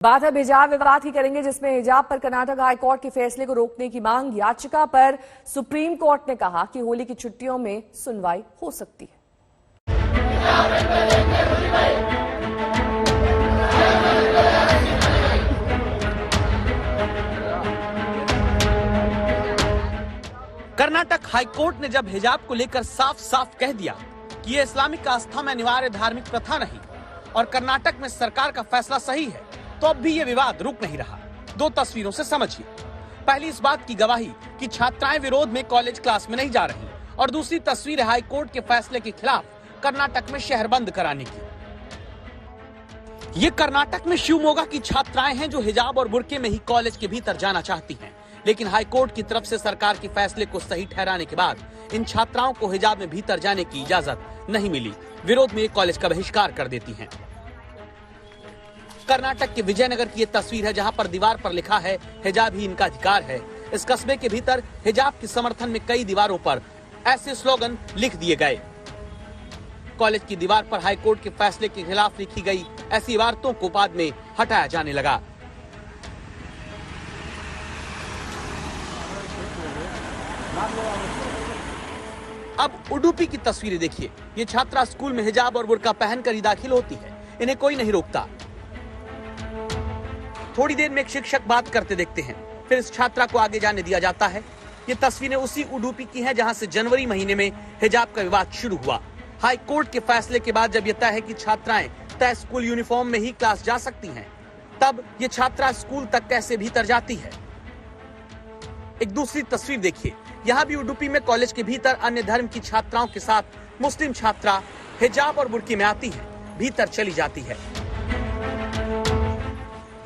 बात अब हिजाब विवाद की करेंगे, जिसमें हिजाब पर कर्नाटक हाई कोर्ट के फैसले को रोकने की मांग याचिका पर सुप्रीम कोर्ट ने कहा कि होली की छुट्टियों में सुनवाई हो सकती है। कर्नाटक हाई कोर्ट ने जब हिजाब को लेकर साफ साफ कह दिया कि ये इस्लामिक आस्था में अनिवार्य धार्मिक प्रथा नहीं और कर्नाटक में सरकार का फैसला सही है, तो अब भी ये विवाद रुक नहीं रहा। दो तस्वीरों से समझिए। पहली इस बात की गवाही कि छात्राएं विरोध में कॉलेज क्लास में नहीं जा रही, और दूसरी तस्वीर हाई कोर्ट के फैसले के खिलाफ कर्नाटक में शहर बंद कराने की। ये कर्नाटक में शिवमोगा की छात्राएं हैं जो हिजाब और बुर्के में ही कॉलेज के भीतर जाना चाहती हैं, लेकिन हाई कोर्ट की तरफ से सरकार के फैसले को सही ठहराने के बाद इन छात्राओं को हिजाब में भीतर जाने की इजाजत नहीं मिली। विरोध में कॉलेज का बहिष्कार कर देती हैं। कर्नाटक के विजयनगर की ये तस्वीर है, जहां पर दीवार पर लिखा है हिजाब ही इनका अधिकार है। इस कस्बे के भीतर हिजाब के समर्थन में कई दीवारों पर ऐसे स्लोगन लिख दिए गए। कॉलेज की दीवार पर हाई कोर्ट के फैसले के खिलाफ लिखी गई ऐसी इबारतों को बाद में हटाया जाने लगा। अब उडुपी की तस्वीरें देखिए। ये छात्रा स्कूल में हिजाब और बुर्का पहनकर ही दाखिल होती है, इन्हें कोई नहीं रोकता। थोड़ी देर में एक शिक्षक बात करते देखते हैं, फिर इस छात्रा को आगे जाने दिया जाता है। ये तस्वीरें उसी उडुपी की हैं जहां से जनवरी महीने में हिजाब का विवाद शुरू हुआ। हाई कोर्ट के फैसले के बाद जब यह तय है कि छात्राएं तय स्कूल यूनिफॉर्म में ही क्लास जा सकती हैं, तब ये छात्रा स्कूल तक कैसे भीतर जाती है। एक दूसरी तस्वीर देखिए। यहाँ भी उडुपी में कॉलेज के भीतर अन्य धर्म की छात्राओं के साथ मुस्लिम छात्रा हिजाब और बुर्के में आती है, भीतर चली जाती है।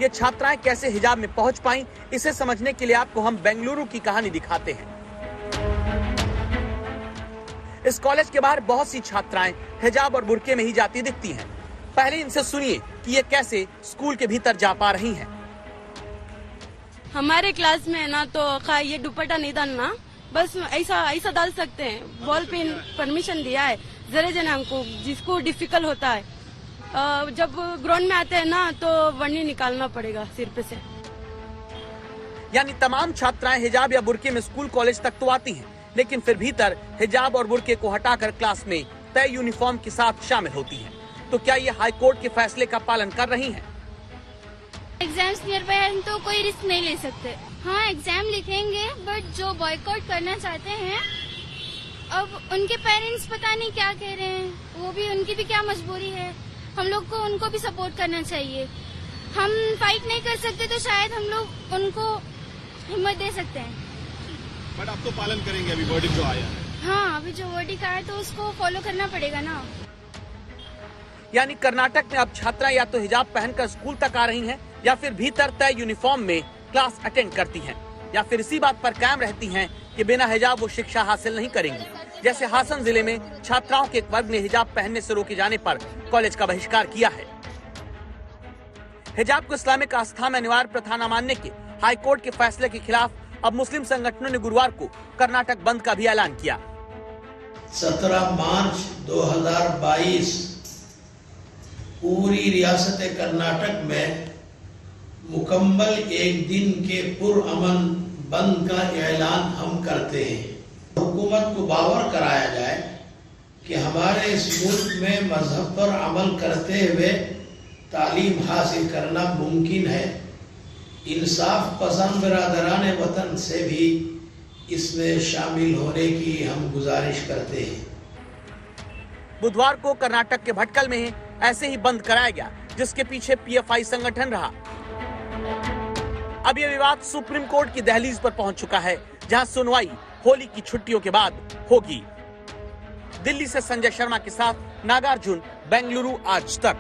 ये छात्राएं कैसे हिजाब में पहुंच पाईं, इसे समझने के लिए आपको हम बेंगलुरु की कहानी दिखाते हैं। इस कॉलेज के बाहर बहुत सी छात्राएं हिजाब और बुर्के में ही जाती दिखती हैं। पहले इनसे सुनिए कि ये कैसे स्कूल के भीतर जा पा रही हैं। हमारे क्लास में ना तो ये दुपट्टा नहीं डालना, बस ऐसा डाल सकते हैं। बॉल पेन परमिशन दिया है जरे जना को, जिसको डिफिकल्ट होता है। जब ग्राउंड में आते हैं ना तो वरनी निकालना पड़ेगा सिर पे से। यानी तमाम छात्राएं हिजाब या बुर्के में स्कूल कॉलेज तक तो आती हैं, लेकिन फिर भीतर हिजाब और बुर्के को हटाकर क्लास में तय यूनिफॉर्म के साथ शामिल होती हैं। तो क्या ये हाई कोर्ट के फैसले का पालन कर रही हैं? एग्जाम्स नियर बाय है तो कोई रिस्क नहीं ले सकते। हाँ, एग्जाम लिखेंगे, बट जो बॉयकॉट करना चाहते हैं, अब उनके पेरेंट्स पता नहीं क्या कह रहे हैं, वो भी उनकी भी क्या मजबूरी है। हम लोग को उनको भी सपोर्ट करना चाहिए। हम फाइट नहीं कर सकते तो शायद हम लोग उनको हिम्मत दे सकते हैं। बट आप तो पालन करेंगे अभी वर्डिक्ट जो आया है। हाँ, अभी जो वर्डिक्ट आया तो उसको फॉलो करना पड़ेगा ना। यानी कर्नाटक में अब छात्रा या तो हिजाब पहनकर स्कूल तक आ रही हैं, या फिर भीतर तय यूनिफॉर्म में क्लास अटेंड करती हैं, या फिर इसी बात पर कायम रहती हैं कि बिना हिजाब वो शिक्षा हासिल नहीं करेंगी। जैसे हासन जिले में छात्राओं के एक वर्ग ने हिजाब पहनने से रोके जाने पर कॉलेज का बहिष्कार किया है। हिजाब को इस्लामिक आस्था में अनिवार्य प्रथा न मानने के हाई कोर्ट के फैसले के खिलाफ अब मुस्लिम संगठनों ने गुरुवार को कर्नाटक बंद का भी ऐलान किया। 17 मार्च 2022 पूरी रियासत कर्नाटक में मुकम्मल एक दिन के पुरअमन बंद का ऐलान हम करते हैं। हुकूमत को बावर कराया जाए कि हमारे इस मुल्क में मजहब पर अमल करते हुए तालीम हासिल करना मुमकिन है। इंसाफ पसंद बिरादरान वतन से भी इसमें शामिल होने की हम गुजारिश करते हैं। बुधवार को कर्नाटक के भटकल में ऐसे ही बंद कराया गया, जिसके पीछे पीएफआई संगठन रहा। अब यह विवाद सुप्रीम कोर्ट की दहलीज पर पहुंच चुका है, जहां सुनवाई होली की छुट्टियों के बाद होगी। दिल्ली से संजय शर्मा के साथ नागार्जुन, बेंगलुरु आज तक।